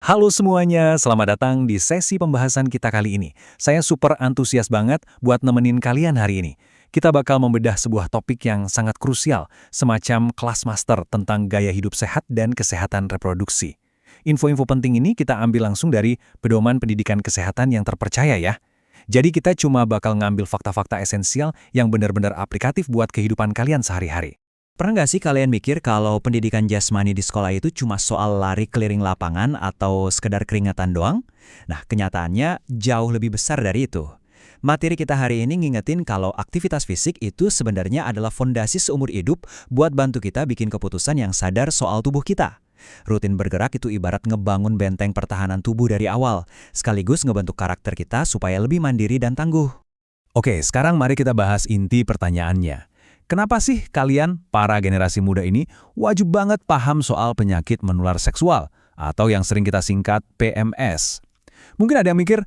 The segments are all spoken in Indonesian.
Halo semuanya, selamat datang di sesi pembahasan kita kali ini. Saya super antusias banget buat nemenin kalian hari ini. Kita bakal membedah sebuah topik yang sangat krusial, semacam kelas master tentang gaya hidup sehat dan kesehatan reproduksi. Info-info penting ini kita ambil langsung dari pedoman pendidikan kesehatan yang terpercaya ya. Jadi kita cuma bakal ngambil fakta-fakta esensial yang benar-benar aplikatif buat kehidupan kalian sehari-hari. Pernah nggak sih kalian mikir kalau pendidikan jasmani di sekolah itu cuma soal lari keliling lapangan atau sekedar keringatan doang? Nah, kenyataannya jauh lebih besar dari itu. Materi kita hari ini ngingetin kalau aktivitas fisik itu sebenarnya adalah fondasi seumur hidup buat bantu kita bikin keputusan yang sadar soal tubuh kita. Rutin bergerak itu ibarat ngebangun benteng pertahanan tubuh dari awal, sekaligus ngebentuk karakter kita supaya lebih mandiri dan tangguh. Oke, sekarang mari kita bahas inti pertanyaannya. Kenapa sih kalian, para generasi muda ini, wajib banget paham soal penyakit menular seksual, atau yang sering kita singkat PMS? Mungkin ada yang mikir,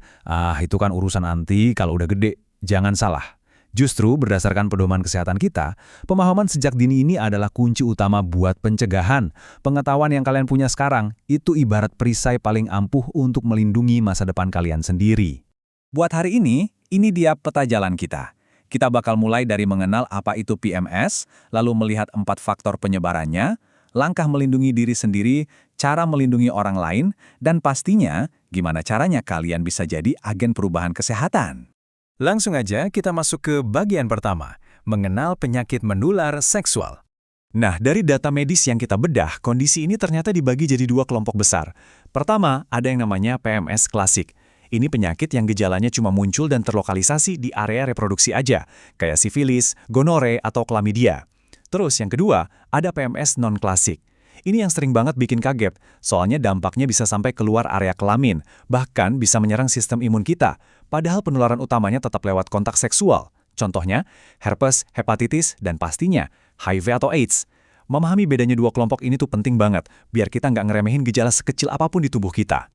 itu kan urusan anti kalau udah gede. Jangan salah. Justru berdasarkan pedoman kesehatan kita, pemahaman sejak dini ini adalah kunci utama buat pencegahan. Pengetahuan yang kalian punya sekarang, itu ibarat perisai paling ampuh untuk melindungi masa depan kalian sendiri. Buat hari ini dia peta jalan kita. Kita bakal mulai dari mengenal apa itu PMS, lalu melihat 4 faktor penyebarannya, langkah melindungi diri sendiri, cara melindungi orang lain, dan pastinya gimana caranya kalian bisa jadi agen perubahan kesehatan. Langsung aja kita masuk ke bagian pertama, mengenal penyakit menular seksual. Nah, dari data medis yang kita bedah, kondisi ini ternyata dibagi jadi 2 kelompok besar. Pertama, ada yang namanya PMS klasik. Ini penyakit yang gejalanya cuma muncul dan terlokalisasi di area reproduksi aja, kayak sifilis, gonore, atau klamidia. Terus yang kedua, ada PMS non-klasik. Ini yang sering banget bikin kaget, soalnya dampaknya bisa sampai keluar area kelamin, bahkan bisa menyerang sistem imun kita, padahal penularan utamanya tetap lewat kontak seksual. Contohnya, herpes, hepatitis, dan pastinya HIV atau AIDS. Memahami bedanya 2 kelompok ini tuh penting banget, biar kita nggak ngeremehin gejala sekecil apapun di tubuh kita.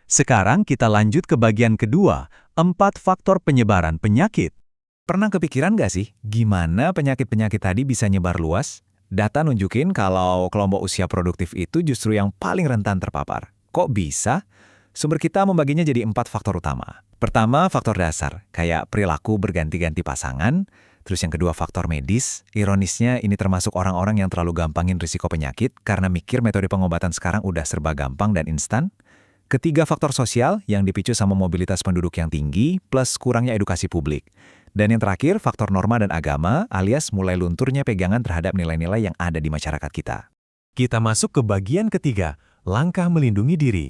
Sekarang kita lanjut ke bagian kedua, 4 faktor penyebaran penyakit. Pernah kepikiran nggak sih, gimana penyakit-penyakit tadi bisa nyebar luas? Data nunjukin kalau kelompok usia produktif itu justru yang paling rentan terpapar. Kok bisa? Sumber kita membaginya jadi 4 faktor utama. Pertama, faktor dasar, kayak perilaku berganti-ganti pasangan. Terus yang kedua, faktor medis. Ironisnya, ini termasuk orang-orang yang terlalu gampangin risiko penyakit karena mikir metode pengobatan sekarang udah serba gampang dan instan. Ketiga, faktor sosial yang dipicu sama mobilitas penduduk yang tinggi plus kurangnya edukasi publik. Dan yang terakhir, faktor norma dan agama alias mulai lunturnya pegangan terhadap nilai-nilai yang ada di masyarakat kita. Kita masuk ke bagian ketiga, langkah melindungi diri.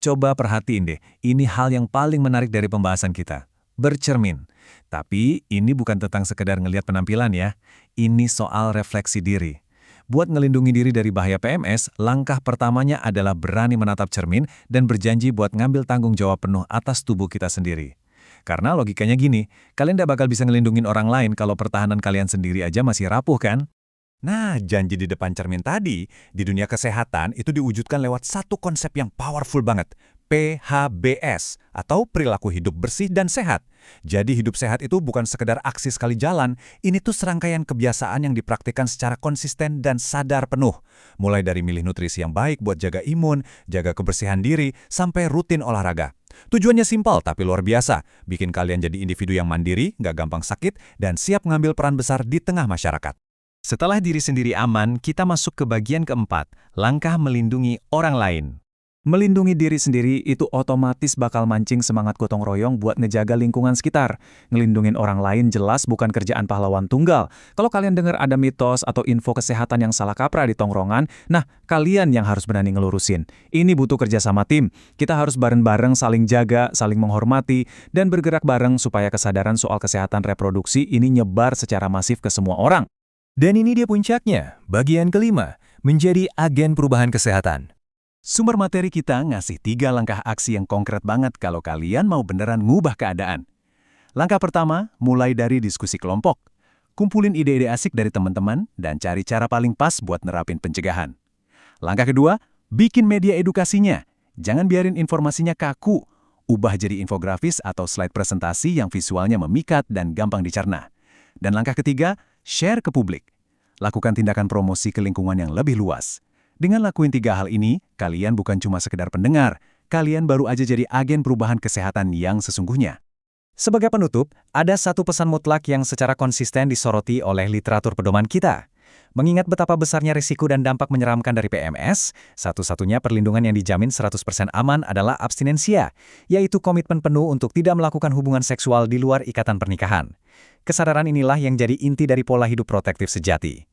Coba perhatiin deh, ini hal yang paling menarik dari pembahasan kita. Bercermin. Tapi ini bukan tentang sekedar ngelihat penampilan ya. Ini soal refleksi diri. Buat ngelindungi diri dari bahaya PMS, langkah pertamanya adalah berani menatap cermin dan berjanji buat ngambil tanggung jawab penuh atas tubuh kita sendiri. Karena logikanya gini, kalian tidak bakal bisa ngelindungin orang lain kalau pertahanan kalian sendiri aja masih rapuh kan? Nah, janji di depan cermin tadi, di dunia kesehatan itu diwujudkan lewat satu konsep yang powerful banget, PHBS, atau perilaku hidup bersih dan sehat. Jadi hidup sehat itu bukan sekedar aksi sekali jalan, ini tuh serangkaian kebiasaan yang dipraktikkan secara konsisten dan sadar penuh. Mulai dari milih nutrisi yang baik buat jaga imun, jaga kebersihan diri, sampai rutin olahraga. Tujuannya simpel tapi luar biasa, bikin kalian jadi individu yang mandiri, nggak gampang sakit, dan siap mengambil peran besar di tengah masyarakat. Setelah diri sendiri aman, kita masuk ke bagian keempat, langkah melindungi orang lain. Melindungi diri sendiri itu otomatis bakal mancing semangat gotong royong buat ngejaga lingkungan sekitar. Ngelindungin orang lain jelas bukan kerjaan pahlawan tunggal. Kalau kalian dengar ada mitos atau info kesehatan yang salah kaprah di tongkrongan, nah kalian yang harus berani ngelurusin. Ini butuh kerja sama tim. Kita harus bareng-bareng saling jaga, saling menghormati, dan bergerak bareng supaya kesadaran soal kesehatan reproduksi ini nyebar secara masif ke semua orang. Dan ini dia puncaknya, bagian kelima, menjadi agen perubahan kesehatan. Sumber materi kita ngasih 3 langkah aksi yang konkret banget kalau kalian mau beneran ngubah keadaan. Langkah pertama, mulai dari diskusi kelompok. Kumpulin ide-ide asik dari teman-teman dan cari cara paling pas buat nerapin pencegahan. Langkah kedua, bikin media edukasinya. Jangan biarin informasinya kaku. Ubah jadi infografis atau slide presentasi yang visualnya memikat dan gampang dicerna. Dan langkah ketiga, share ke publik. Lakukan tindakan promosi ke lingkungan yang lebih luas. Dengan lakuin 3 hal ini, kalian bukan cuma sekedar pendengar, kalian baru aja jadi agen perubahan kesehatan yang sesungguhnya. Sebagai penutup, ada satu pesan mutlak yang secara konsisten disoroti oleh literatur pedoman kita. Mengingat betapa besarnya risiko dan dampak menyeramkan dari PMS, satu-satunya perlindungan yang dijamin 100% aman adalah abstinensia, yaitu komitmen penuh untuk tidak melakukan hubungan seksual di luar ikatan pernikahan. Kesadaran inilah yang jadi inti dari pola hidup protektif sejati.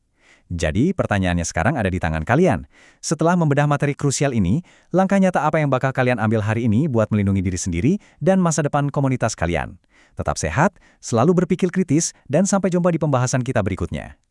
Jadi, pertanyaannya sekarang ada di tangan kalian. Setelah membedah materi krusial ini, langkah nyata apa yang bakal kalian ambil hari ini buat melindungi diri sendiri dan masa depan komunitas kalian? Tetap sehat, selalu berpikir kritis, dan sampai jumpa di pembahasan kita berikutnya.